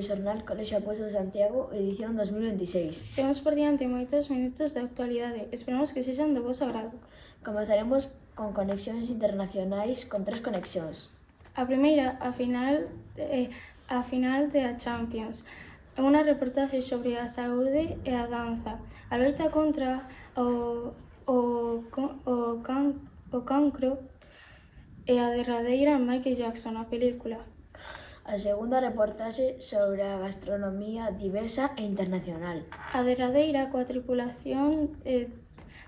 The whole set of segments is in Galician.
Xornal Colexio Aposto de Santiago, edición 2026. Temos por diante moitos minutos de actualidade. Esperamos que sexan do vosso agrado. Comezaremos con conexións internacionais con 3 conexións. A primeira, a final de a Champions. Unha reportaxe sobre a saúde e a danza. A loita contra o cancro e a derradeira Michael Jackson, a película. A segunda reportaxe sobre a gastronomía diversa e internacional. A derradeira coa tripulación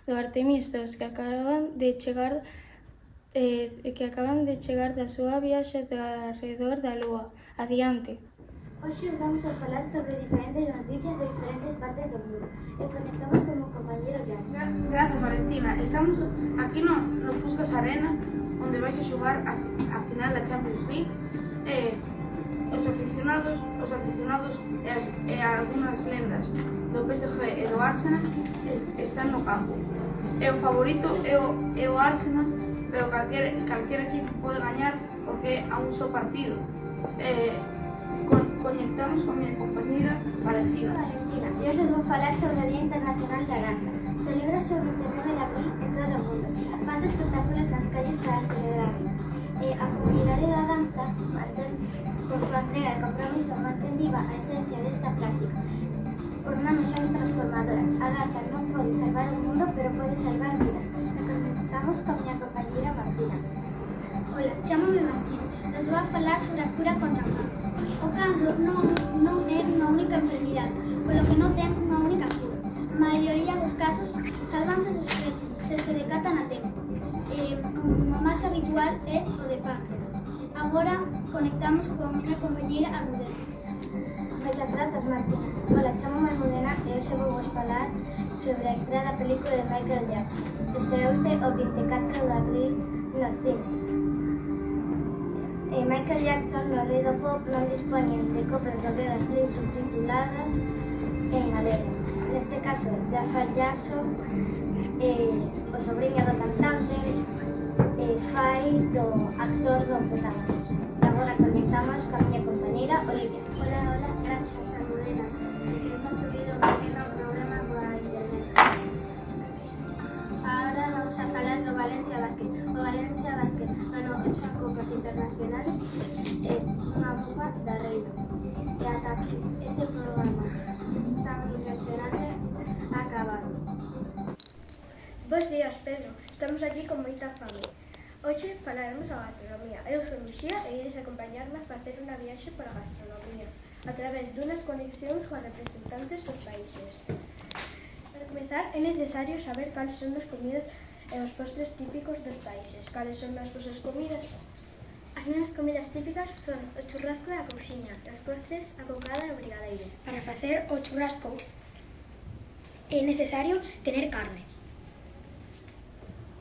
do Artemis II que acaban de chegar da súa viaxe alrededor da Lúa. Adiante. Hoxe os vamos a falar sobre diferentes noticias de diferentes partes do mundo e conectamos como compañero Jan. Grazas, Valentina. Estamos aquí no Puskas Arena, onde vai a xogar a final da Champions League. Os aficionados e algunhas lendas do PSG e do Arsenal están no campo. E o favorito é o Arsenal, pero calquer equipo pode gañar porque é a un só partido. Conectamos con minha compañera Valentina. E hoxe os vou falar sobre o Día Internacional da Danza. Celebra-se o 29 de abril en todo o mundo. Faz espectáculos nas calles para celebrarlo. A comunidade da danza mantén, por súa entrega e compromiso, mantén viva a esencia desta práctica por unha mensaxe transformadora. A danza non pode salvar o mundo, pero pode salvar vidas. E conectamos con miña compañera Martina. Ola, chámame Martín. Nos vou a falar sobre a cura contra o cancro. O cancro non é unha única enfermidade, polo que non ten unha única cura. A maioría dos casos salvanse se decatan a tempo. O máis habitual é o de páncreas. Agora conectamos con miña compañera Almudena. Moitas grazas, Martina. Ola, chámame Almudena e hoxe vou vos falar sobre a estrea da película de Michael Jackson. Estreouse o 24 de abril nos cines. Michael Jackson, no rei do pop, non dispoñen de copias de vegas nin subtituladas en galego. Neste caso, Jafar Jackson, o sobrinho do cantante, fai do actor do protagonista. E agora conectamos con a miña compañera Olivia. Hola, gracias, Almudena. Hemos tenido un pequeño problema coa internet. Ahora vamos a falar do Valencia Basket. O Valencia Basket ganó 8 copas internacionales e unha copa da Reina. E ata aquí este programa tan impresionante ha acabado. Bos días, Pedro. Estamos aquí con moita fame. Hoxe falaremos a gastronomía. Eu son Luxía e ides acompañarme a facer unha viaxe por a gastronomía a través dunhas conexións con representantes dos países. Para comezar, é necesario saber cales son as comidas e os postres típicos dos países. Cales son as vosas comidas? As minhas comidas típicas son o churrasco e a couxiña, e os postres a cocada e o brigadeiro. Para facer o churrasco é necesario tener carne.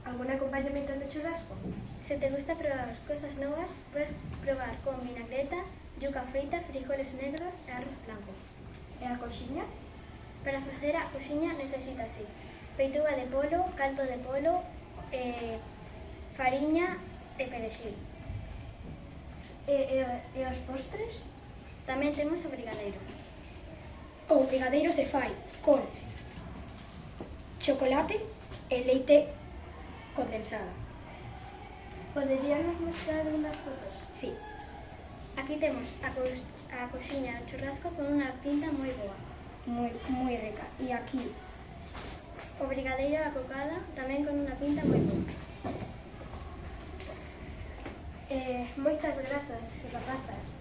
Algún acompañamento no churrasco? Se te gusta probar cosas novas, puedes probar con vinagreta, yuca frita, frijoles negros e arroz blanco. E a couxiña? Para facer a couxiña necesitase peituga de polo, caldo de polo, fariña e perexil. E os postres? Tamén temos o brigadeiro. O brigadeiro se fai con chocolate e leite condensada. Poderíanos mostrar unhas fotos? Sí. Aquí temos a couxiña do churrasco con unha pinta moi boa. Moi rica. E aquí o brigadeiro a cocada tamén con unha pinta moi boa. Moitas grazas, rapazas.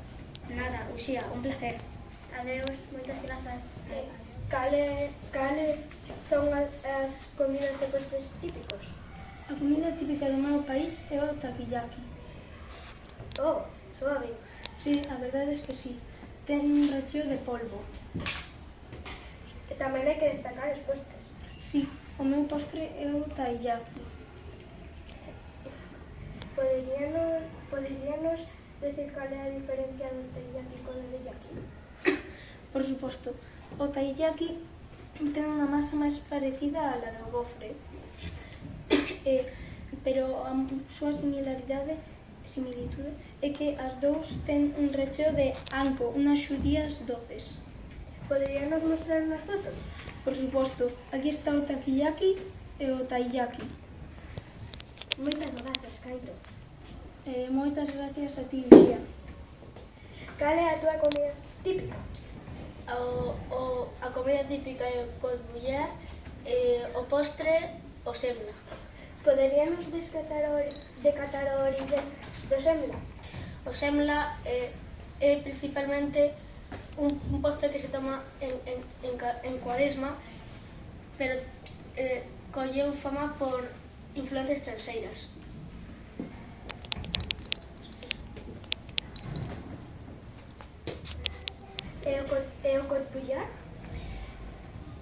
Nada, Uxía, un placer. Adeus, moitas grazas. Cales son as comidas e postres típicos? A comida típica do meu país é o taquillaki. Oh, suave. Sí, a verdade é que sí. Ten un recheo de polvo. E tamén hai que destacar os postres. Sí, o meu postre é o taiyaki. Poderíanos decir cal é a diferencia do taiyaki con o de yaki? Por suposto, o taiyaki ten unha masa máis parecida á la do gofre, pero a súa similaridade similitude é que as dous ten un recheo de anco, unhas xudías doces. Poderíanos mostrar unhas fotos? Por suposto, aquí está o takoyaki e o taiyaki. Moitas grazas, Kaito. Moitas gracias a ti, Lucía. Cal é a túa comida típica? A comida típica é o codbullar e o postre o semla. Poderíanos decatar o origen do semla? O semla é principalmente un postre que se toma en Cuaresma, pero colleu fama por influencias estranxeiras. E o codbullar?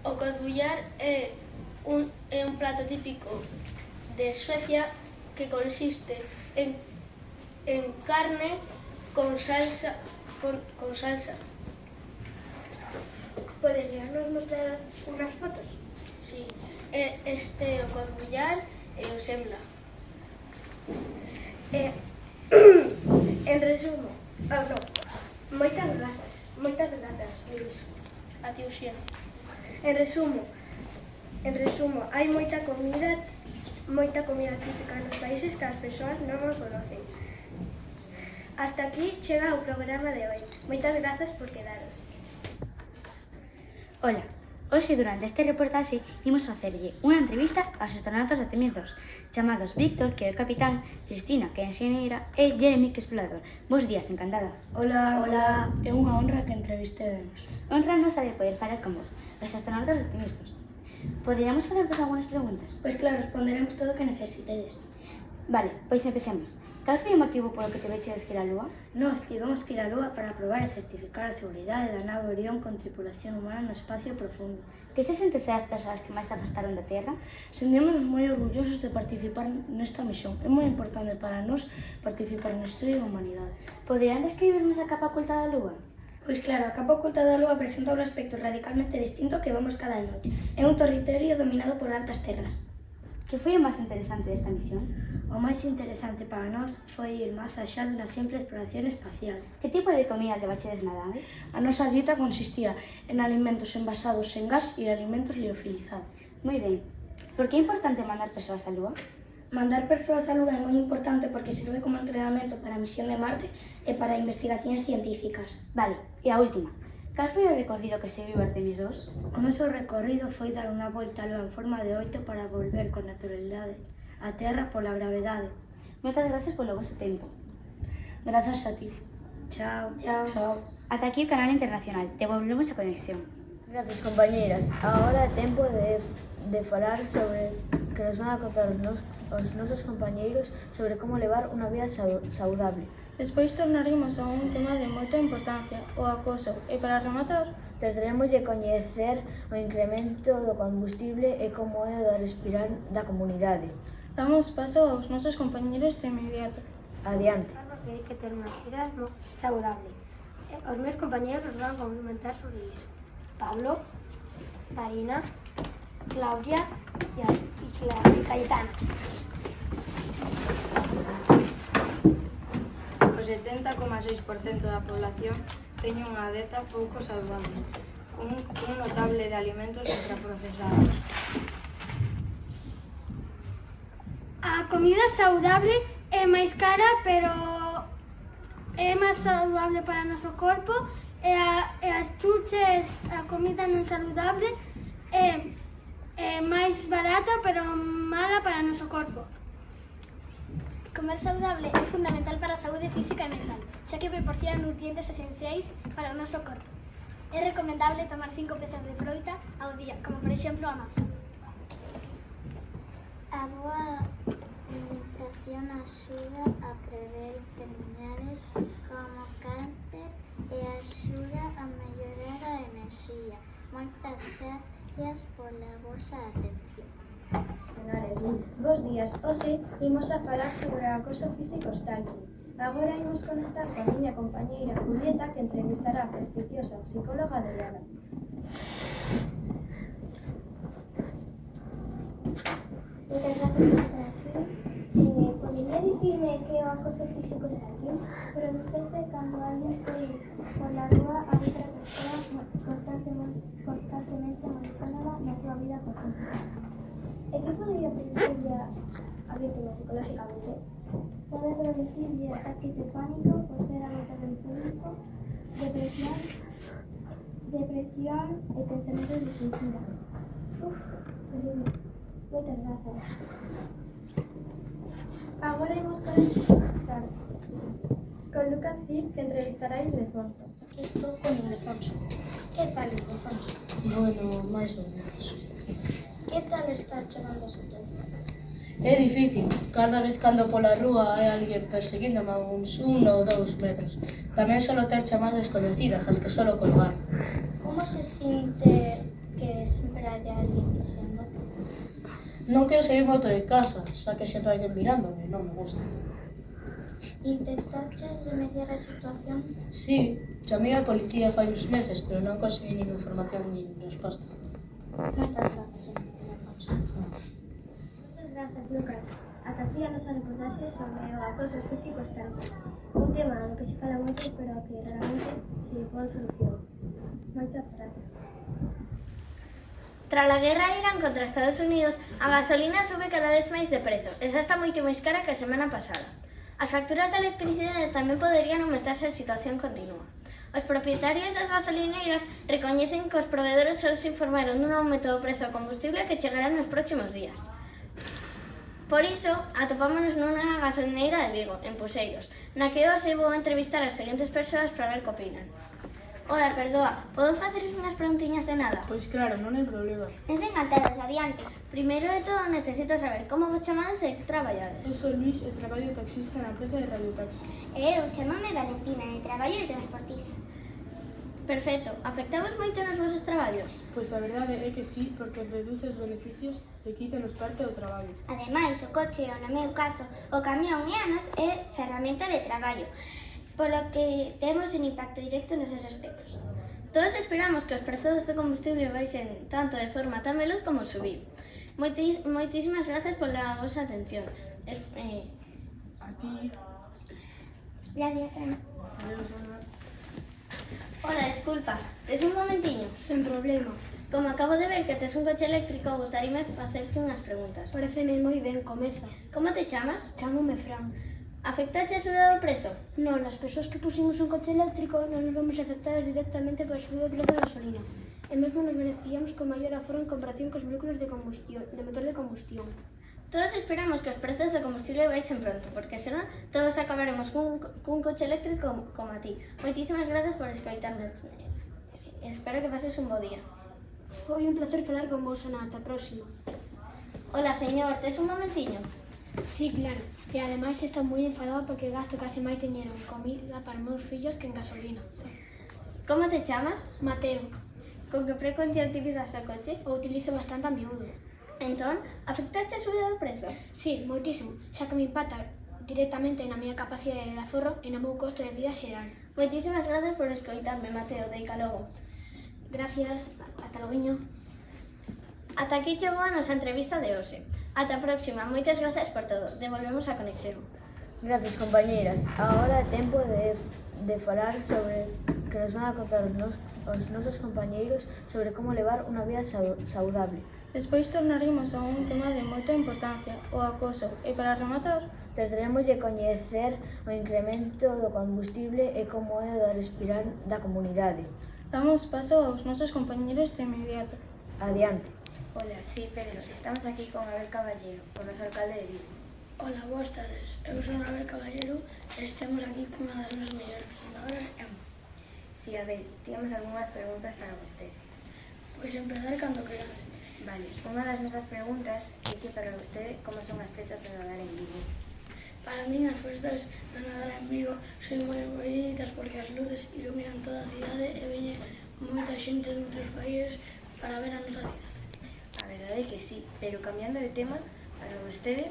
O codbullar é un plato típico de Suecia que consiste en carne con salsa. Poderíanos mostrar unhas fotos? Sí, este é o codbullar e o semla. En resumo, moitas grazas, Luis. A ti, Uxía. En resumo, hai moita comida típica nos países que as persoas non os conocen. Hasta aquí chega o programa de hoy. Moitas grazas por quedaros. Hola, hoxe durante este reportaxe imos facerlle unha entrevista aos astronautas de Temis 2, chamados Víctor, que é o capitán, Cristina, que é enxeñeira, e Jeremy, que é explorador. Bos días, encantada. Hola. É unha honra que entrevistemos. Honra nosa de poder falar con vos, os astronautas de Temis 2. Poderíamos facervos algunhas preguntas? Pois claro, responderemos todo o que necesitedes. Vale, pois empecemos. Cal foi o motivo polo que teveches que ir á Lúa? Nós tivemos que ir á Lúa para probar e certificar a seguridade da nave Orión con tripulación humana no espacio profundo. Que se sente ser as persoas que máis se afastaron da Terra? Sentímonos moi orgullosos de participar nesta misión. É moi importante para nós participar na historia da humanidade. Poderían describirnos a capa oculta da Lúa? Pois claro, a capa oculta da Lúa presenta un aspecto radicalmente distinto que vemos cada noite. É un territorio dominado por altas terras. Que foi o máis interesante desta misión? O máis interesante para nós foi ir máis allá dunha simple exploración espacial. Que tipo de comida levachedes na nave? A nosa dieta consistía en alimentos envasados en gas e alimentos liofilizados. Moi ben. Por que é importante mandar persoas á Lúa? Mandar persoas á Lúa é moi importante porque serve como entrenamento para a misión de Marte e para investigacións científicas. Vale, e a última. Cal foi o recorrido que seguiu Artemis 2? O noso recorrido foi dar unha volta á Lúa en forma de 8 para volver con naturalidade á Terra pola gravedade. Moitas gracias polo vosso tempo. Grazas a ti. Chao. Ata aquí o canal internacional. Devolvemos a conexión. Gracias, compañeiras. Agora é tempo de falar sobre que nos van a contar os nosos compañeiros sobre como levar unha vida saudable. Despois tornaremos a un tema de moita importancia, o acoso. E para rematar, Trataremos de coñecer o incremento do combustible e como é o de respirar da comunidade. damos paso aos nosos compañeros de inmediato. Adiante. Que hai que ter unha vida saudable. Os meus compañeros os van comentar sobre iso. Pablo, Marina, Claudia e Cayetana. O 70,6% da población teñe unha dieta pouco saudable, un notable de alimentos ultraprocesados. A comida saudable é máis cara, pero é máis saudable para o noso corpo e as chuches, a comida non saludable é máis barata, pero mala para o noso corpo. Comer saudable é fundamental para a saúde física e mental, xa que proporciona nutrientes esenciais para o noso corpo. É recomendable tomar 5 pezas de froita ao día, como por exemplo a maza. A boa alimentación axuda a prever enfermidades como cáncer e axuda a mellorar a enerxía. Moitas gracias pola vosa atención. Bos días, hoxe imos a falar sobre o acoso físico stalking. Agora imos conectar coa miña compañeira Julieta, que entrevistará a prestigiosa psicóloga de Lara. Moitas gracias por estar aquí. Podería Podería dicirme que o acoso físico está aquí? Prodúcese cando alguén foi por la rúa a outra persoa constantemente molestándola na súa vida cotidiana. E que podería producirse a víctima psicolóxicamente? Pode producirlle ataques de pánico por ser agotado en público, depresión e pensamentos de suicida. Terrible. Moitas grazas. Agora imos conectar con Lucas Cid, que entrevistará a Ildefonso. Estou con Ildefonso. Que tal, Ildefonso? Bueno, máis ou menos. Que tal estás chamando a situación? É difícil. Cada vez que ando pola rúa hai alguén perseguíndome a uns 1 ou 2 metros. Tamén solo ter chamadas desconocidas, as que solo colgar. Como se sinte que sempre haya alguén vixiándote? Non quero sair moito de casa, xa que sempre hai alguén mirándome, non me gusta. Intentaches remediar a situación? Sí, chamei a policía fai uns meses, pero non conseguí nin información nin resposta. Moitas grazas, Ildefonso. Moitas grazas, Lucas. Ata aquí a nosa reportaxe sobre o acoso físico está aquí. Un tema do que se fala moito, pero que realmente se lle pon solución. Moitas grazas. Tras a guerra de Irán contra Estados Unidos, a gasolina sube cada vez máis de prezo e xa está moito máis cara que a semana pasada. As facturas de electricidade tamén poderían aumentar se a situación continúa. Os propietarios das gasolineiras recoñecen que os provedores só se informaron dun aumento do prezo do combustible que chegará nos próximos días. Por iso, atopámonos nunha gasolineira de Vigo, en Puseiros, na que hoxe vou entrevistar as seguintes persoas para ver que opinan. Hola, perdoa, podo faceres unhas preguntiñas de nada? Pois claro, non hai problema. Desencantados, adiante. Primeiro de todo, necesito saber como vos chamades e que traballades. Eu sou Luís e traballo taxista na empresa de radiotaxi. Eu chamame Valentina e traballo de transportista. Perfecto. Afectamos moito nos vosos traballos? Pois a verdade é que sí, porque reduce os beneficios e quítanos parte do traballo. Ademais, o coche, ou no meu caso, o camión e anos é ferramenta de traballo, polo que temos un impacto directo neses aspectos. Todos esperamos que os prezos do combustible baixen tanto de forma tan veloz como subir. Moitísimas gracias pola vosa atención. A ti. Gracias, Ana. Adiós, Ana. Hola, disculpa, tes un momentiño? Sen problema. Como acabo de ver que tes un coche eléctrico, gustaríame facerte unhas preguntas. Pareceme moi ben, comeza. Como te chamas? Chámome Fran. Afectache a subida do prezo? Non, as persoas que pusimos un coche eléctrico non nos vamos afectadas directamente pola subida do prezo da gasolina. E mesmo nos beneficiamos con maior aforo en comparación cos vehículos de motor de combustión. Todos esperamos que os prezos do combustible baixen pronto, porque senón todos acabaremos cun coche eléctrico como a ti. Moitísimas grazas por escoitarme. Espero que pases un bo día. Foi un placer falar con vos, Ana. Ata a próxima. Hola, señor, tes un momentiño? Sí, claro. E ademais estou moi enfadado porque gasto case máis dinheiro en comida para meus fillos que en gasolina. Como te chamas? Mateo. Con que frecuencia utilizas o coche? O utilizo bastante a miúdo. Entón, afectaste a subida do prezo? Sí, moitísimo, xa que me impacta directamente na miña capacidade de aforro e no meu costo de vida xeral. Moitísimas grazas por escoitarme, Mateo, deica logo. Gracias, ata loguiño. Ata aquí chegou a nosa entrevista de hoxe. Ata a próxima, moitas grazas por todo. Devolvemos a conexión. Gracias, compañeiras. Agora é tempo de falar sobre que nos van a contar os nosos compañeiros sobre como levar unha vida saudable. Despois tornaremos a un tema de moita importancia, o acoso, e para rematar, trataremos de coñecer o incremento do combustible e como é o de respirar da comunidade. Damos paso aos nosos compañeros de inmediato. Adiante. Hola, sí, Pedro, estamos aquí con Abel Caballero, o noso alcalde de Vigo. Hola, boas tardes. Eu son Abel Caballero e estamos aquí con unha das nosas mellores presentadoras, Emma. Sí, Abel, tínhamos algunhas preguntas para vostede. Pois empezar cando querades. Vale, unha das nosas preguntas é que para vostede como son as festas de Nadal en Vigo? Para min as festas de Nadal en Vigo son moi bonitas porque as luces iluminan toda a cidade e veñe moita xente de outros países para ver a nosa cidade. A verdade é que sí, pero cambiando de tema, para vostede,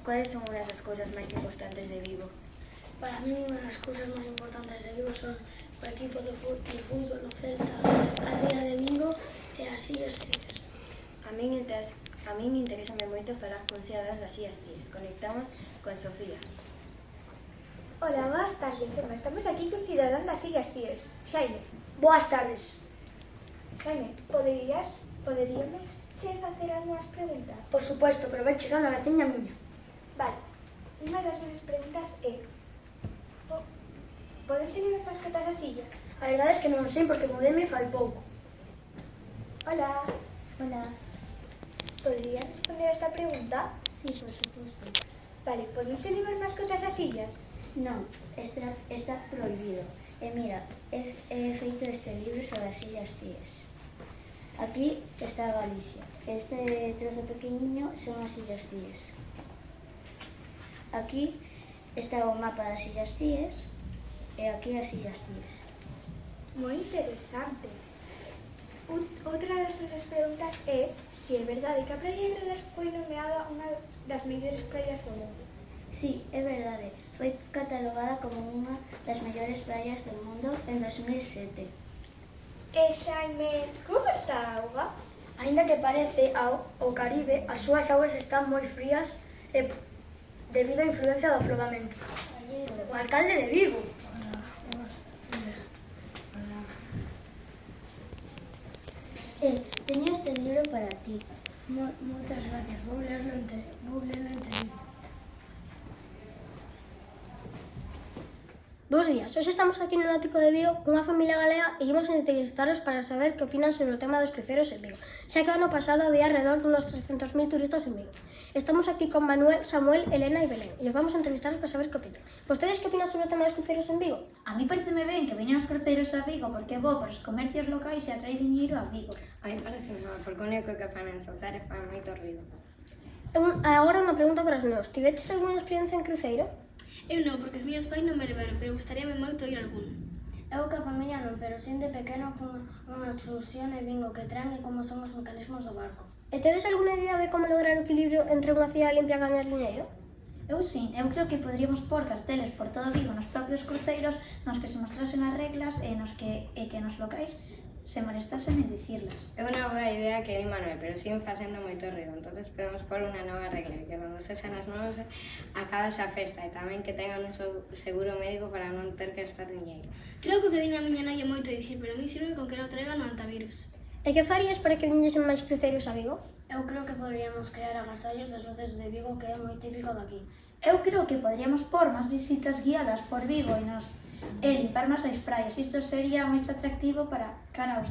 cuáles son unhas das cousas máis importantes de Vigo? Para mí, unha das cousas máis importantes de Vigo son o equipo de fútbol, o Celta, a Ría de Vigo e así as sillas. A min, entre as A min interésame moito falar con cidadás das Illas Cíes. Conectamos con Sofía. Hola, boas tardes, Emma. Estamos aquí con cidadán das Illas Cíes, Xaime. Boas tardes. Xaime, poderíamos facer algunhas preguntas? Por supuesto, pero vai chegar unha veciña miña. Vale. Unha das minhas preguntas é: podense levar mascotas as illas? A verdade é que non sei porque mudeme fai pouco. Hola. Hola. Poderías responder a esta pregunta? Sí, por supuesto. Vale, podense levar mascotas as illas? Non, está prohibido. E mira, he feito este libro sobre as Illas Cíes. Aquí está Galicia. Este trozo pequeniño son as Illas Cíes. Aquí está o mapa das Illas Cíes e aquí as Illas Cíes. Moi interesante. Outra das nosas preguntas é se é verdade que a Praia de Gredas foi nomeada unha das mellores praias do mundo. Sí, é verdade. Foi catalogada como unha das mellores praias do mundo en 2007. E Xaime, como está a auga? Aínda que parece ao Caribe, as súas augas están moi frías debido á influencia do afloramento. O alcalde de Vigo. Teño este libro para ti. Moitas gracias. Vou lerlo enteiro. Bos días, hoxe estamos aquí no Náutico de Vigo cunha familia galega e imos entrevistaros para saber que opinan sobre o tema dos cruceros en Vigo, xa que o ano pasado había alrededor dunos 300.000 turistas en Vigo. Estamos aquí con Manuel, Samuel, Elena e Belén e os vamos a entrevistaros para saber que opinan. Vostedes que opinan sobre o tema dos cruceros en Vigo? A mí pareceme ben que veñan os cruceros a Vigo porque é bo para os comercios locais e atrae diñeiro a Vigo. A mí parece mal, porque o único que fan en soltar é fan moito ruido. Agora unha pregunta para os meus. Tiveches algunha experiencia en cruceiro? Eu non, porque os meus pais non me levaron, pero gustaríame moito ir a algún. Eu que a familia non, pero sin de pequeno fun unha excursión e vin o que traen e como son os mecanismos do barco. E tedes alguna idea de como lograr o equilibrio entre unha cidade limpia e gañar diñeiro? Eu creo que podríamos pôr carteles por todo Vigo nos propios cruceiros nos que se mostrasen as reglas e que nos locais se molestasen en dicirlas. É unha boa idea que di Manuel, pero siguen facendo moito ruido, entonces podemos pôr unha nova regla, que cando cesen as novas acabas a festa e tamén que tengan un seguro médico para non ter que gastar diñeiro. Creo que o que din a miña nai é moito dicir, pero a mí sirve con que non traigan o antivirus. E que farías para que viñesen máis cruceiros a Vigo? Eu creo que poderíamos crear agasallos das luces de Vigo, que é moi típico daqui. Eu creo que podríamos pôr máis visitas guiadas por Vigo e limpar máis as praias. Isto sería máis atractivo para cara aos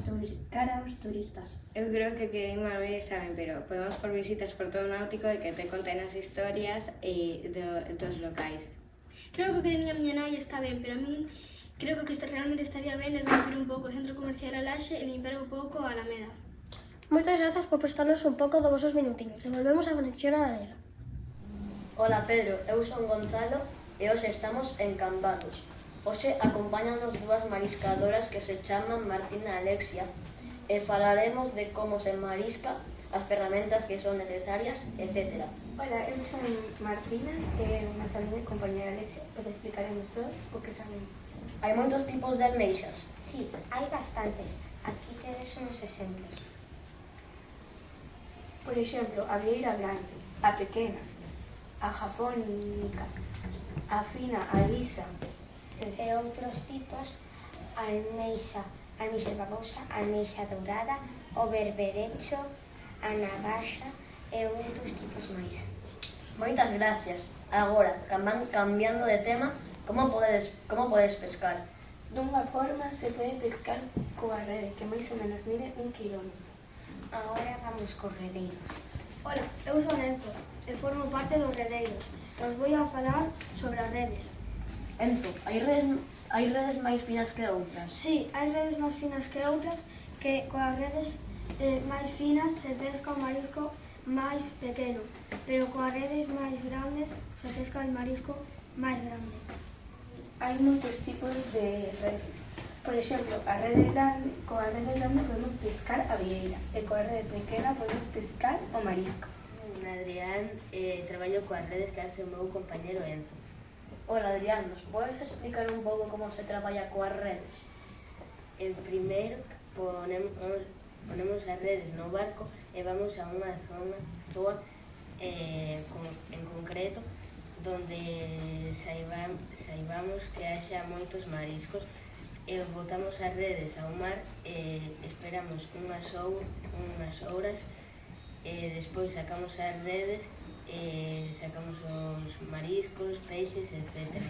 turistas. Eu creo que di Manuel está ben, pero podemos pôr visitas por todo o náutico e que te conten as historias dos locais. Creo que o que di a miña nai está ben, pero a mí creo que isto realmente estaría ben é romper un pouco o centro comercial a Laxe e limpar un pouco a Alameda. Moitas grazas por prestarnos un pouco dos vosos minutiños. Devolvemos a conexión a Daniela. Hola Pedro, eu son Gonzalo e hoxe estamos en Cambados. Hoxe acompáñanos dúas mariscadoras que se chaman Martina e Alexia e falaremos de como se marisca, as ferramentas que son necesarias, etc. Hola, eu son Martina e nosa miña compañera Alexia. Os explicaremos todo o que sabemos. Hai moitos tipos de almeixas. Sí, hai bastantes. Aquí tedes uns exemplos. Por exemplo, a vieira grande, a pequena, a japónica, a fina, a lisa. E outros tipos, a almeixa babosa, a almeixa dourada, o berberecho, a navaxa e outros tipos máis. Moitas gracias. Agora, cambiando de tema, como podes pescar? Dunha forma se pode pescar coa rede, que máis ou menos mide 1 kilómetro. Agora vamos cos redeiros. Hola, eu son Enzo e formo parte dos redeiros. Os vou a falar sobre as redes. Enzo, hai redes máis finas que outras? Sí, hai redes máis finas que outras, que coas redes máis finas se pesca o marisco máis pequeno, pero coas redes máis grandes se pesca o marisco máis grande. Hai moitos tipos de redes. Por exemplo, coa rede grande podemos pescar a vieira e coa rede pequena podemos pescar o marisco. Adrián, traballo coas redes que hace o meu compañero Enzo. Hola Adrián, nos podes explicar un pouco como se traballa coas redes? En primeiro ponemos as redes no barco e vamos a unha zoa en concreto donde saibamos que haxa moitos mariscos e botamos as redes ao mar e esperamos unhas horas e despois sacamos as redes e sacamos os mariscos, peixes, etc.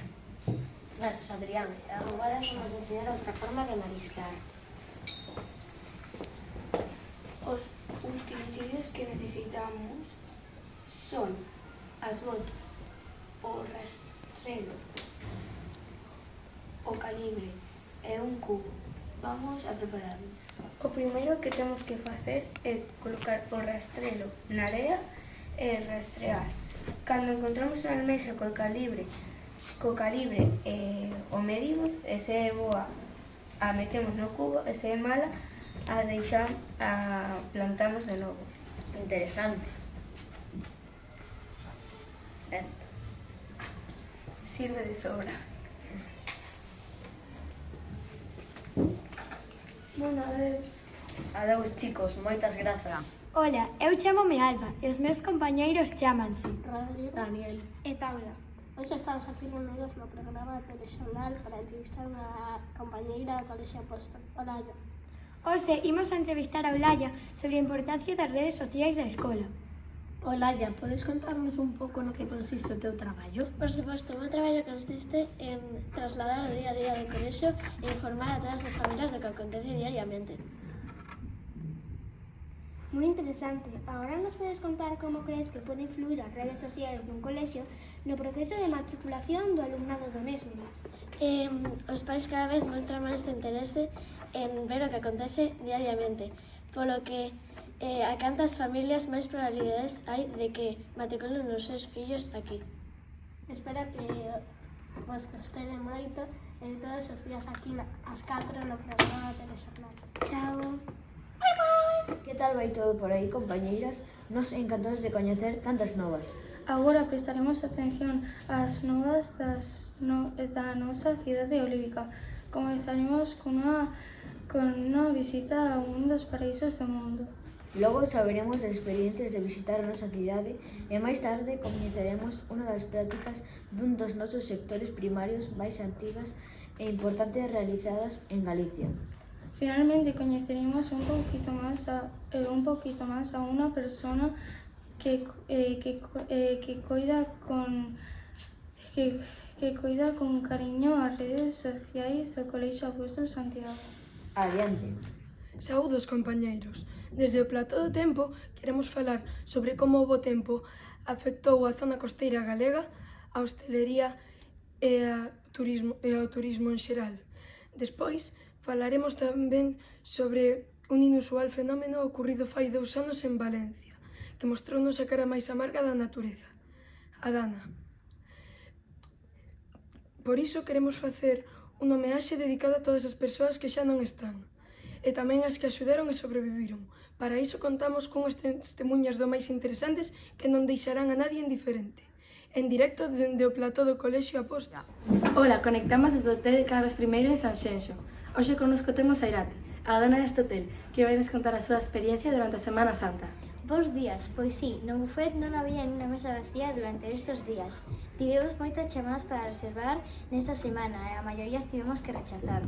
Gracias, Adrián. Agora vamos enseñar outra forma de mariscar. Os utensilios que necesitamos son as botas, o rastrelo, o calibre e un cubo. Vamos a prepararnos. O primeiro que temos que facer é colocar o rastrelo na area e rastrear. Cando encontramos unha almexa co calibre o medimos e se é boa a metemos no cubo e se é mala a plantamos de novo. Interesante. Sirve de sobra. Bueno, adeus. Adeus, chicos, moitas grazas. Ola, eu chámome Alba e os meus compañeiros chámanse Rodrigo, Daniel e Paula. Hoxe estamos aquí reunidos no programa de telexornal para entrevistar unha compañeira do Colexio Apóstol, Olalla. Hoxe imos a entrevistar a Olalla sobre a importancia das redes sociais da escola. Olalla, podes contarnos un pouco no que consiste o teu traballo? Por suposto, o meu traballo consiste en trasladar o día a día do colexio e informar a todas as familias do que acontece diariamente. Moi interesante. Agora nos podes contar como crees que pode influir as redes sociais dun colexio no proceso de matriculación do alumnado do mesmo? Os pais cada vez mostran máis interese en ver o que acontece diariamente, polo que a cantas familias máis probabilidades hai de que matriculen os seus fillos aquí. Espero que vos gostede moito e todos os días aquí ás 4 no programa de telexornal. Chao. Que tal vai todo por aí, compañeiras? Nos encantados de coñecer tantas novas. Agora prestaremos atención ás novas da nosa cidade olívica. Comezaremos con unha visita a un dos paraísos do mundo. Logo saberemos das experiencias de visitar a nosa cidade e máis tarde coñeceremos unha das prácticas dun dos nosos sectores primarios máis antigas e importantes realizadas en Galicia. Finalmente coñeceremos un poquito máis a unha persona que coida con cariño as redes sociais do Colexio Apóstol Santiago. Adiante. Saúdos, compañeiros. Desde o Plató do Tempo queremos falar sobre como o bo tempo afectou a zona costeira galega, a hostelería e ao turismo en xeral. Despois falaremos tamén sobre un inusual fenómeno ocorrido fai 2 anos en Valencia, que mostrounos a cara máis amarga da natureza, a dana. Por iso queremos facer un homenaxe dedicado a todas as persoas que xa non están, e tamén as que axudaron e sobreviviron. Para iso contamos cunhas testemunhas do máis interesantes que non deixarán a nadie indiferente. En directo dende o plató do Colexio Apóstol. Ola, conectamos desde o Hotel Carlos I en Sanxenxo. Hoxe connosco temos a Irate, a dona deste hotel, que vai nos contar a súa experiencia durante a Semana Santa. Bos días, pois sí, no bufet non había nunha mesa vacía durante estes días. Tivemos moitas chamadas para reservar nesta semana e a maioría tivemos que rechazar.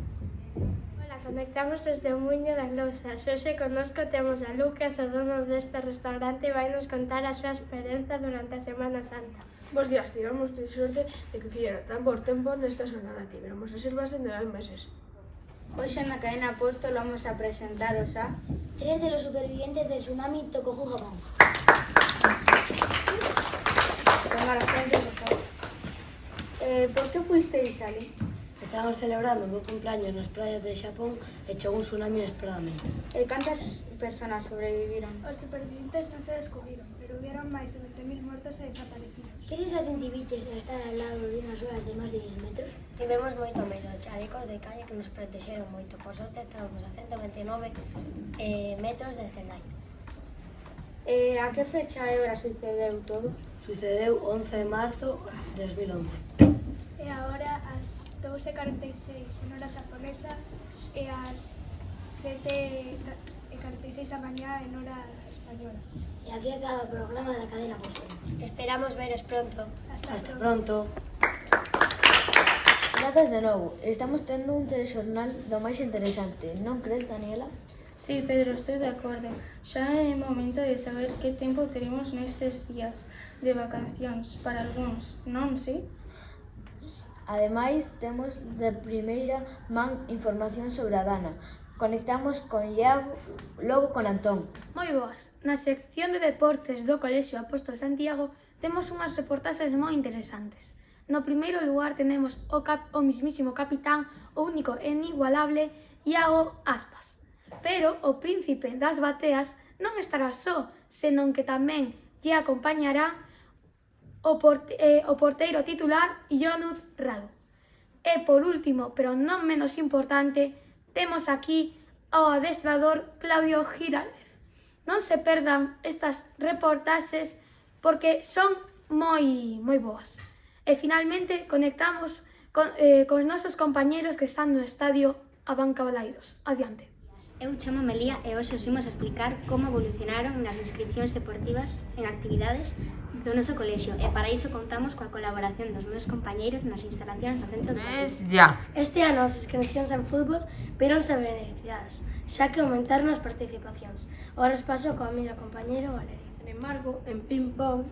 Conectamos desde o Muiño das Lousas. Hoxe connosco temos a Lucas, o dono deste restaurante, e vai nos contar a súa experiencia durante a Semana Santa. Bos días, tivemos de sorte de que fixera tan bo tempo nesta xornada. Tivemos reservas dende 2 meses. Hoxe na cadena Apóstol vamos a presentaros a 3 de los supervivientes del tsunami Tohoku, Japón. Venga, la frente, por favor. ¿Por qué fuisteis ali? Estábamos celebrando o meu cumpleaños nas praias de Xapón e chegou un tsunami inesperadamente. Cantas personas sobreviviron? Os supervivientes non se descubriron, pero hubieron máis de 20.000 muertos e desaparecidos. Que sensación tiviches estar al lado de unhas olas de máis de 10 metros? Tivemos moito medo, chalecos de calle que nos protexeron moito. Por sorte estábamos a 129 metros de escenario. A que fecha e hora sucedeu todo? Sucedeu 11 de marzo de 2011. E agora as 12:46 en hora xaponesa e as 7:46 da mañá en hora española. E aquí acaba o programa da cadena Apóstol. Esperamos veros pronto. Hasta pronto. Grazas de novo. Estamos tendo un telexornal do máis interesante, non crees, Daniela? Sí, Pedro, estoy de acordo. Xa é momento de saber que tempo teremos nestes días de vacacións para algúns, non, sí? Ademais, temos de primeira man información sobre a Dana. Conectamos con Iago, logo con Antón. Moi boas. Na sección de deportes do Colexio Apóstol Santiago temos unhas reportaxes moi interesantes. No primeiro lugar tenemos o mismísimo capitán, o único e inigualable Iago Aspas. Pero o príncipe das bateas non estará só, senón que tamén lle acompañará o porteiro titular Ionut Radu. E por último, pero non menos importante, temos aquí ao adestrador Claudio Giraldez. Non se perdan estas reportaxes porque son moi boas. E finalmente conectamos cos nosos compañeros que están no estadio Abanca Balaidos. Adiante. Eu chamo Melía e hoxe os imos explicar como evolucionaron nas inscripcións deportivas en actividades do noso colexio e para iso contamos coa colaboración dos meus compañeiros nas instalacións do centro deportivo. Este ano as inscripcións en fútbol vironse beneficiadas, xa que aumentaron as participacións. Agora os paso coa miña compañeira Valeria. Sin embargo, en ping-pong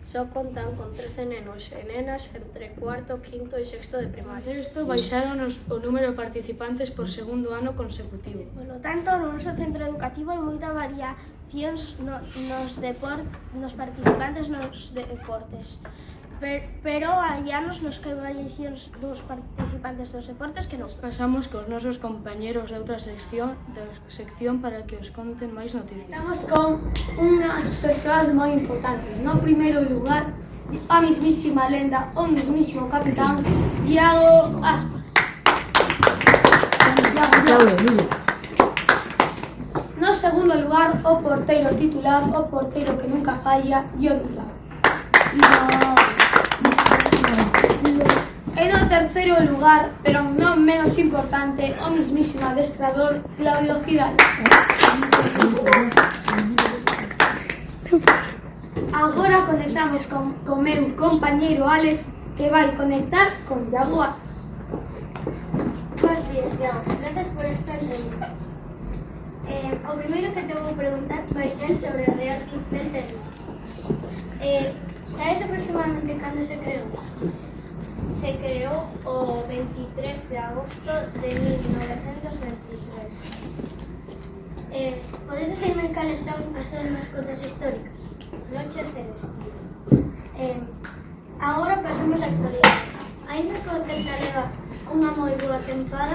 só contan con 13 nenos e nenas entre cuarto, quinto e sexto de primaria. Isto baixaron o número de participantes por segundo ano consecutivo. Polo tanto, no noso centro educativo hai moita variacións nos participantes nos deportes. Pero hai anos nos que hai variacións dos participantes dos deportes que non. Pasamos cos nosos compañeros de outra sección para que os conten máis noticias. Estamos con unhas persoas moi importantes. No primeiro lugar, a mismísima lenda, o mismísimo capitán, Iago Aspas. No segundo lugar, o porteiro titular, o porteiro que nunca falla, Ionut Radu. E no terceiro lugar, pero non menos importante, o mismísimo adestrador Claudio Giraldez. Agora conectamos con meu compañeiro Alex, que vai conectar con Iago Aspas. Bos días, Iago. Gracias por esta entrevista. O primeiro que te vou preguntar vai ser sobre o Real Club del Tenerife. Sabes aproximadamente cando se creou? Se creou o 23 de agosto de 1923. Podes dicirme cales son as súas mascotas históricas? Noche Celeste. Agora pasamos a actualidade. Ainda que o Celta leva unha moi boa tempada,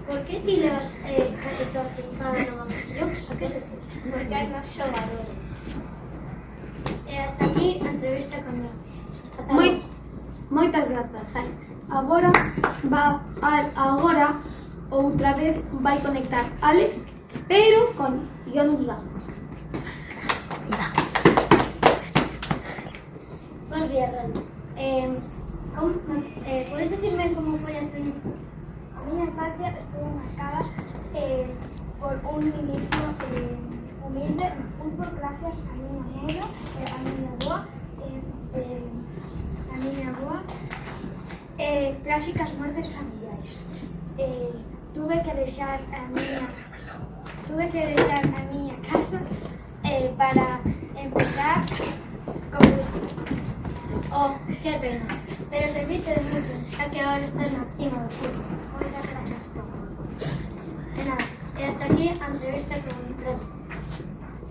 por que ti levas case toda a tempada no Mamesio? A que se dice? Porque hai máis xogadores. E hasta aquí a entrevista con Iago. Moitas grazas, Alex. Agora outra vez vai conectar Alex, pero con Ionut Radu. Bos días, Radu. Podes dicirme como foi a tua infancia? A miña infancia estuvo marcada por un inicio humilde no fútbol gracias a miña abuela e a miña avoa, clásicas mortes familiares. Tuve que deixar a miña casa para empezar con... Oh, qué pena. Pero serviste de mucho, ya que ahora estás en la cima del fútbol. Muchas gracias. De nada. Y hasta aquí a entrevista con Radu.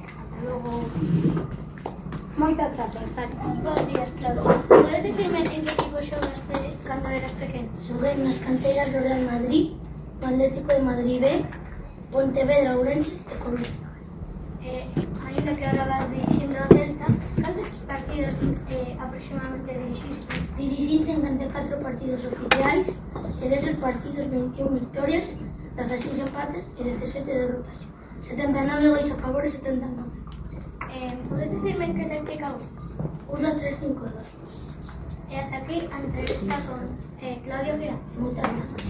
Hasta luego. Moitas grazas, Alex. Bos días, Claudio. Podes dicirme en que equipo xogaste cando eras pequeno? Xoguei nas canteiras do Real Madrid, o Atlético de Madrid B, Pontevedra, Ourense e Coruña. Ainda que ahora vas dirixindo a Celta, cantos partidos aproximadamente dirixiste? Dirixiste en 24 partidos oficiais e deses partidos 21 victorias, 16 empates e 17 derrotas. 79 gois a favor e 79. Podes dicirme en que táctica usas? Uso 3-5-2. E hasta aquí a entrevista con Claudio Giraldez. Moitas grazas.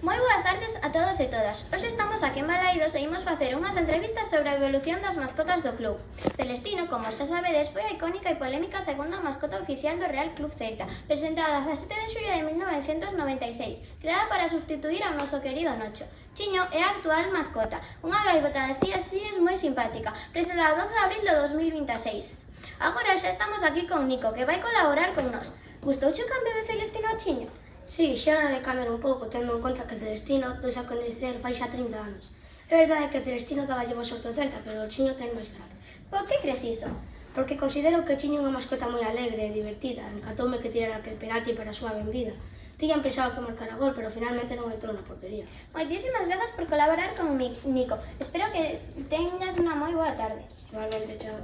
Moi boas tardes a todos e todas. Hoxe estamos aquí en Balaídos e imos facer unhas entrevistas sobre a evolución das mascotas do club. Celestino, como xa sabedes, foi a icónica e polémica segunda mascota oficial do Real Club Celta, presentada a 17 de xullo de 1996, creada para sustituir ao noso querido Nocho. Chiño é a actual mascota, unha gaivota das tías Síes moi simpática, presentada o 12 de abril do 2026. Agora xa estamos aquí con Nico, que vai colaborar con nós. Gustouche o cambio de Celestino a Chiño? Sí, xa era de cambiar un pouco, tendo en conta que Celestino dois a coñecer fai xa 30 anos. É verdade que Celestino daba llevo sorte ao Celta, pero o Chiño ten máis grado. Por que crees iso? Porque considero que Chiño é unha mascota moi alegre e divertida. Encantoume que tirara aquel penalti para a súa benvida. Tiñan pensado que marcara gol, pero finalmente non entrou na portería. Moitísimas grazas por colaborar con Nico. Espero que tengas unha moi boa tarde. Igualmente, chao.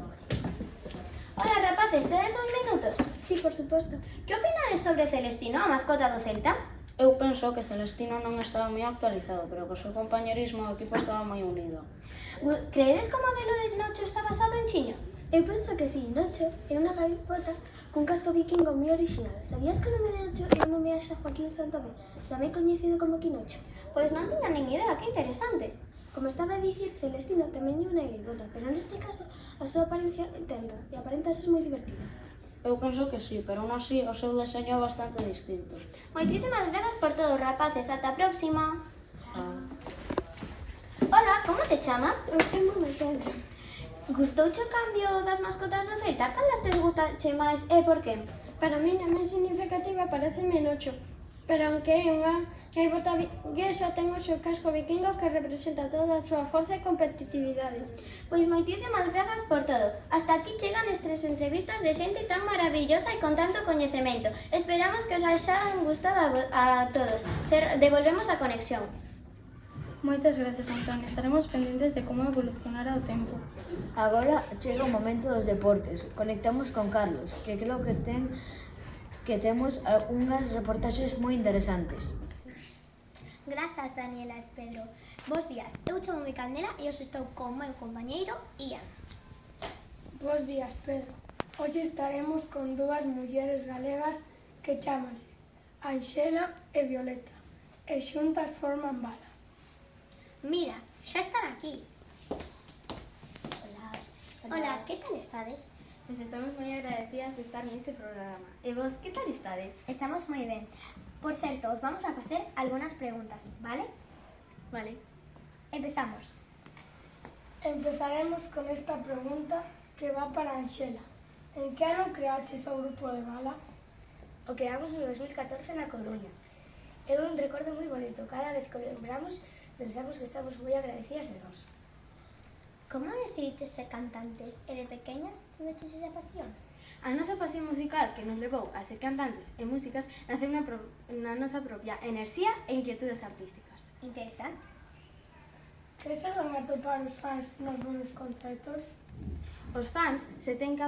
Hola, rapaces, tedes uns minutos? Sí, por suposto. Que opinades sobre Celestino, a mascota do Celta? Eu penso que Celestino non estaba moi actualizado, pero co seu compañerismo o equipo estaba moi unido. Creedes que o modelo de Nocho está basado en Chiño? Eu penso que sí, Nocho é unha gaivota cun casco vikingo moi original. Sabías que o nome de Nocho é un homenaxe a Joaquín Santomé, tamén coñecido como Quinocho? Pois non tiña nin idea, que interesante. Como estaba a dicir, Celestino tamén é unha gaivota, pero neste caso a súa apariencia é tenra e aparenta ser moi divertida. Eu penso que sí, pero non así o seu deseño é bastante distinto. Moitísimas grazas por todo, rapaces. Ata a próxima. Hola, como te chamas? Eu chamo-me Pedro. Gustouche o cambio das mascotas do Celta? Cal das tes gustache máis e por qué? Para mí, a máis significativa pareceme Nocho, pero aunque é unha gaivota viguesa, ten o seu casco vikingo que representa toda a súa forza e competitividade. Pois moitísimas grazas por todo. Hasta aquí chegan estas entrevistas de xente tan maravillosa e con tanto coñecemento. Esperamos que os hayan gustado a todos. Devolvemos a conexión. Moitas grazas, Antonio. Estaremos pendentes de como evolucionará o tempo. Agora chega o momento dos deportes. Conectamos con Carlos, que creo que temos unhas reportaxes moi interesantes. Grazas, Daniela e Pedro. Bos días, eu chamo-me Candela e hoxe estou con o meu compañeiro Ian. Bos días, Pedro. Hoxe estaremos con dúas mulleres galegas que chamanse Anxela e Violeta e xuntas forman Bala. Mira, xa están aquí. Hola, que tal estades? Pues estamos moi agradecidas de estar neste programa. E vos, que tal estades? Estamos moi ben. Por certo, os vamos a facer algunhas preguntas, vale? Vale. Empezamos. Empezaremos con esta pregunta que va para Anxela. En que ano creaches o grupo de Bala? O creamos en 2014 na Coruña. É un recordo moi bonito. Cada vez que o lembramos, pensamos que estamos moi agradecidas de nós. Como decidiches ser cantantes e de pequeñas tiveches esa pasión? A nosa pasión musical que nos levou a ser cantantes e músicas naceu na nosa propia enerxía e inquietudes artísticas. Interesante. Que se van a topar os fans nos vosos concertos? Os fans se ten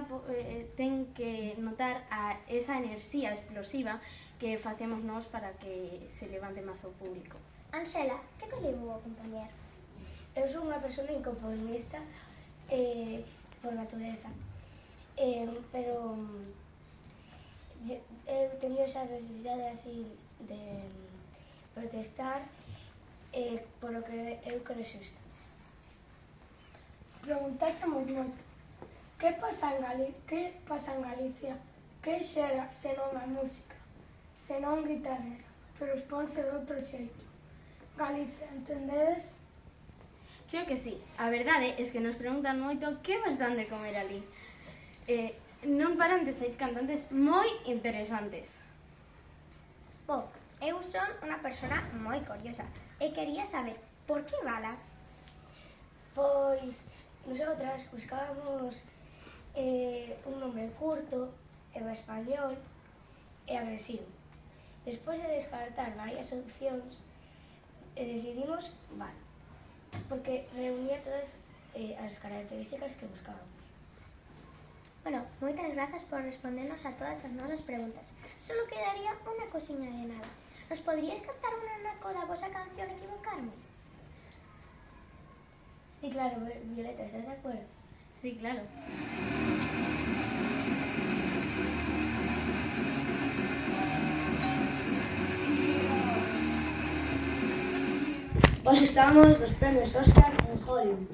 que notar esa enerxía explosiva que facemos nós para que se levante máis ao público. Anxela, que te levou a acompañar? Eu sou unha persona inconformista por natureza, pero eu teño esa necesidade así de protestar polo que eu creo xusto. Preguntásemos moito, que pasa en Galicia? Que xera senón a música, senón guitarrera, pero exponse de outro xeito? Galicia, entendedes? Creo que sí. A verdade é que nos preguntan moito que vos dan de comer ali. Non paran de ser cantantes moi interesantes. Bo, eu son unha persona moi curiosa e quería saber por que Bala? Pois, nosotras buscábamos un nome curto, en español e agresivo. Despois de descartar varias opcións, decidimos Bala, porque reunía todas as características que buscábamos. Bueno, moitas grazas por respondernos a todas as nosas preguntas. Solo quedaría unha cosiña de nada. Nos poderíais cantar un anaco da vosa canción Equivocarme? Sí, claro, Violeta, ¿estás de acuerdo? Sí, claro. Hoxe estamos nos premios Oscar en Hollywood.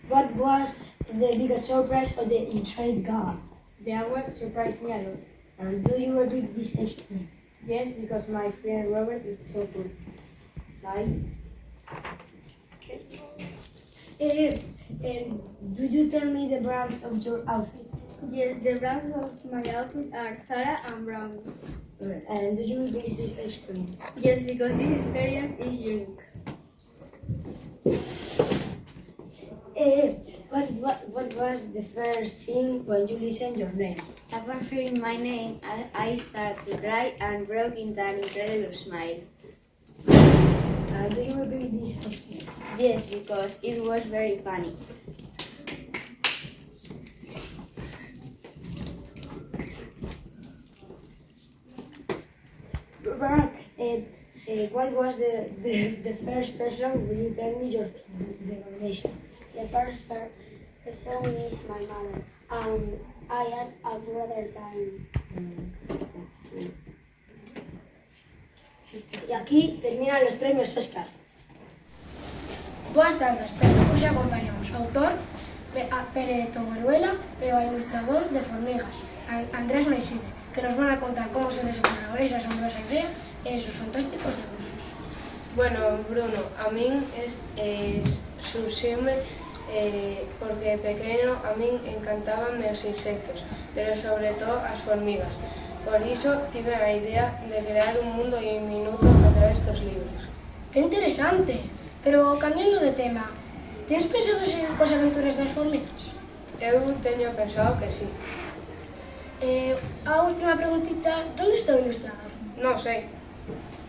What was the biggest surprise of the Intrade Gala? The award surprised me a lot. And do you repeat this experience? Yes, because my friend Robert is so cool. Bye. Do you tell me the brands of your outfit? Yes, the brands of my outfit are Zara and Brownie. And do you repeat this experience? Yes, because this experience is unique. What was the first thing when you listened your name? Upon hearing my name, I started to cry and broke into an incredible smile. Do you repeat this experience? Yes, because it was very funny. Barak, what was the first person? Will you tell me your denomination? The first person is my mother. I had a brother time. Y aquí terminan los premios Oscar. Boas tardes, Pedro. Hoxe acompañamos ao autor Pere Tomaruela e ao ilustrador de Formigas, Andrés Meiside, que nos van a contar como se les ocurriu esa asombrosa idea e esos fantásticos debuxos. Bueno, Bruno, a min surxiume porque pequeno a min encantabanme os insectos, pero sobre todo as formigas. Por iso tive a idea de crear un mundo diminuto a través dos libros. ¡Qué interesante! Pero, cambiando de tema, tens pensado seguir coas aventuras das formigas? Eu teño pensado que sí. A última preguntita, onde está o ilustrador? Non sei.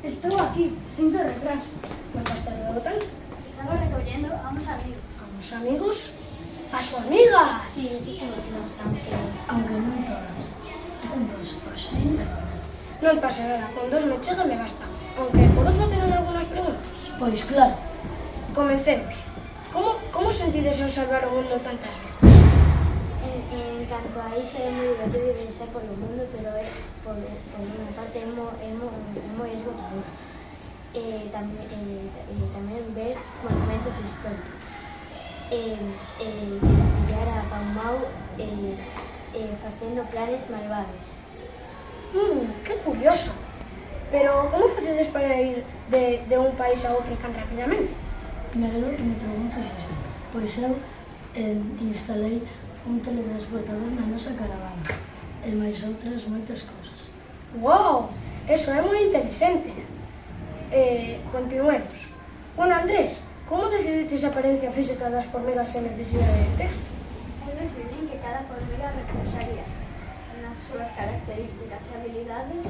Estou aquí, sinto retraso. Por que has tardado tanto? Estaba recollendo a uns amigos. ¿A uns amigos? As formigas! Sí, muchísimos, Aunque non todas. Faltan dos, Rosario e Fernando. Non pasa nada, con dos me chega e me basta. Aunque, podo faceros algunhas preguntas? Pois claro. Comencemos. Como sentides ao salvar o mundo tantas veces? En canto a iso é moi divertido pensar por o mundo, pero por unha parte é moi esgotador. Tamén ver monumentos históricos. Pillar a Paumau facendo planes malvados. Que curioso. Pero como facedes para ir de un país a outro tan rapidamente? Me alegro que me preguntes iso, pois eu instalei un teletransportador na nosa caravana e máis outras moitas cousas. Wow, eso é moi interesante. Continuemos. Bueno, Andrés, como decidites a apariencia física das formigas sen necesidade de texto? Eu decidín que cada formiga reflexaría nas súas características e habilidades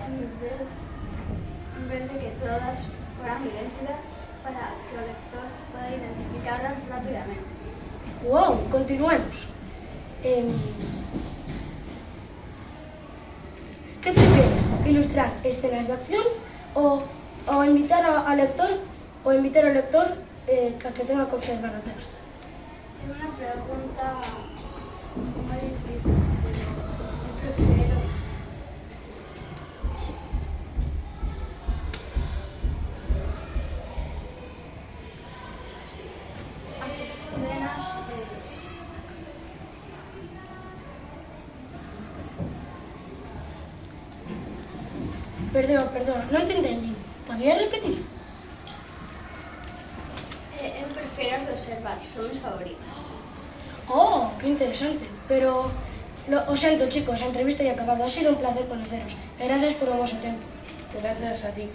en vez de que todas fueran idénticas para que o lector pueda identificarlas rápidamente. Wow, continuemos. Que prefieres? Ilustrar escenas de acción ou invitar ao lector que tenga que observar o texto? É unha pregunta moi difícil, pero eu prefiro as escenas Perdón, non te entendi. Podrías repetir? eu prefiro as de observar, son mis favoritas. Oh, qué interesante. Pero, lo siento chicos, a entrevista ya acabado. Ha sido un placer conoceros. Gracias por vuestro tiempo. Gracias a ti.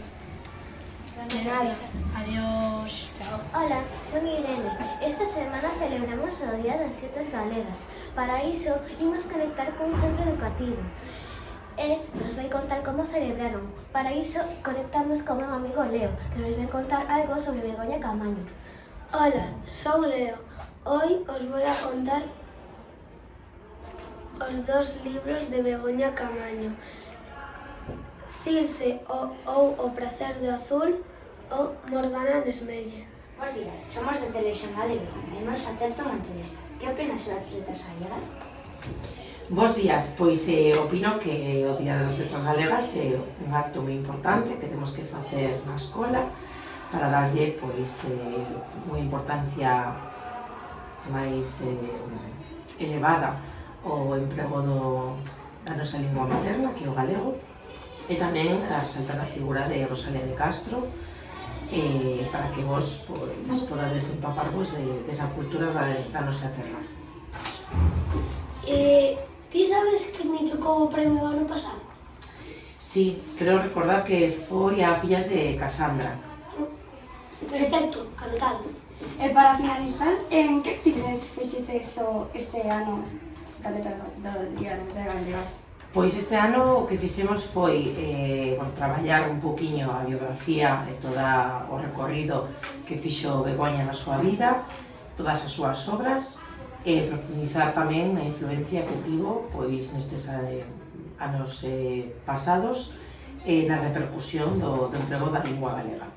De nada. Adiós. Chao. Hola, son Irene. Esta semana celebramos o Día das Letras Galegas. Para iso, imos conectar con un centro educativo. Nos vai contar como celebraron. Para iso, conectamos con un amigo Leo, que nos vai contar algo sobre Begoña Camaño. Hola, son Leo. Hoy os voy a contar os dos libros de Begoña Camaño. Circe ou O prazer do azul ou Morgana Nesmeller. Bos días, somos de Telexornal de Vigo. Imos facerte unha entrevista. Que opinas sobre as letras gallegas? Bos días, pois opino que o Día das Letras Galegas é un acto moi importante que temos que facer na escola para darlle pois unha importancia máis elevada ao emprego da nosa lingua materna, que é o galego, e tamén a resaltar a figura de Rosalía de Castro para que vos podades empaparvos desa cultura da nosa terra. Ti sabes que me chocou o premio ano pasado? Sí, creo recordar que foi a Fillas de Casandra. Perfecto, anotado. E para finalizar, en que actividades fixiste este ano do Día das Letras Galegas? Pois este ano o que fixemos foi traballar un poquinho a biografía e todo o recorrido que fixo Begoña na súa vida, todas as súas obras, e profundizar tamén na influencia que tivo pois nestes anos pasados na repercusión do emprego da lingua galega.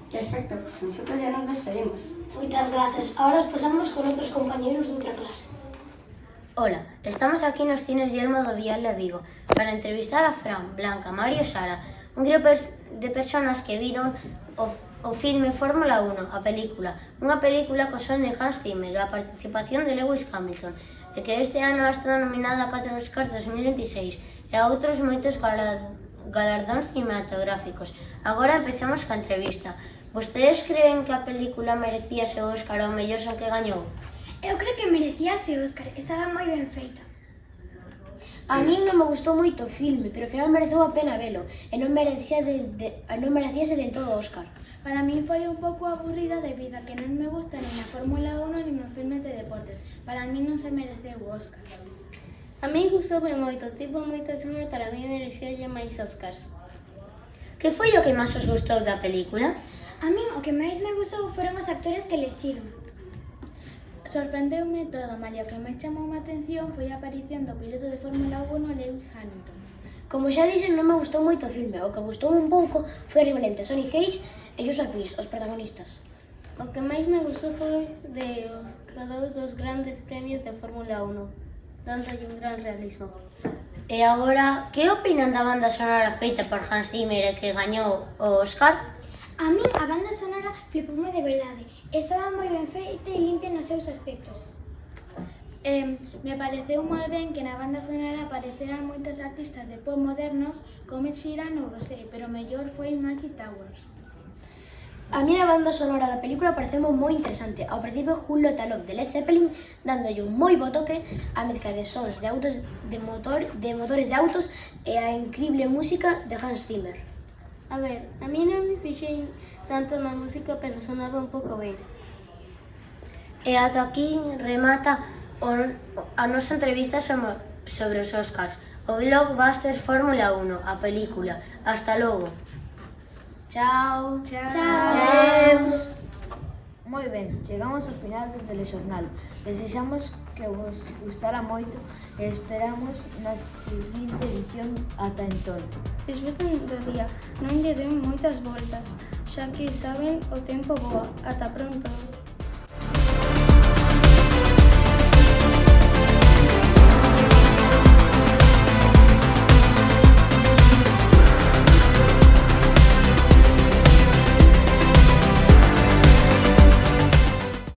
Perfecto, nosotros ya nos despedimos. Moitas gracias. Ahora os pasamos con outros compañeros de outra clase. Hola, estamos aquí nos cines Guillermo do Vial de Vigo para entrevistar a Fran, Blanca, Mario e Sara, un grupo de personas que viron o filme Fórmula 1, a película, unha película co son de Hans Zimmer, a participación de Lewis Hamilton, e que este ano ha estado nominada a 4 Oscars 2026 e a outros moitos galardóns cinematográficos. Agora empezamos ca entrevista. Vostedes creen que a película merecía ese Óscar ao mellor son que gañou? Eu creo que merecía ese Óscar, estaba moi ben feita. A min non me gustou moito o filme, pero ao final mereceu a pena velo e non merecíase del todo o Óscar. Para mí foi un pouco aburrida debido a que non me gusta nin a Fórmula 1 nin os filmes de deportes. Para mí non se mereceu o Óscar. A mí gustoume moito, tipo moitos filmes, para mí merecíalle máis Óscars. Que foi o que máis os gustou da película? A min o que máis me gustou foron os actores que elexiron. Sorprendeume todo, malia o que máis chamou a atención foi a aparición do piloto de Fórmula 1 Lewis Hamilton. Como xa dixen, non me gustou moito o filme, o que gustou un pouco foi realmente Sonny Hayes e Joshua Pierce, os protagonistas. O que máis me gustou foi de os rodados dos grandes premios de Fórmula 1, dándolle un gran realismo. E agora, que opinan da banda sonora feita por Hans Zimmer e que gañou o Óscar? A min a banda sonora flipoume de verdade. Estaba moi ben feita e limpia nos seus aspectos. Me pareceu moi ben que na banda sonora apareceran moitos artistas de pop modernos como Ed Sheeran ou Rosé, pero o mellor foi Mikey Towers. A mí a banda sonora da película pareceu moi interesante. Ao principio Who Let Love de Led Zeppelin dándolle un moi bo toque a mezcla de sons de autos de motores de autos e a increíble música de Hans Zimmer. A ver, a mí non me fixei tanto na música, pero sonaba un pouco ben. E ata aquí remata a nosa entrevista sobre os Óscars. O Blockbuster Fórmula 1, a película. Hasta logo. Chao. Cheus. Moi ben, chegamos ao final do telexornal. Desexamos que vos gustara moito e esperamos na seguinte edición ata entón. Disfruten do día, non lle den moitas voltas, xa que saben o tempo voa. Ata pronto.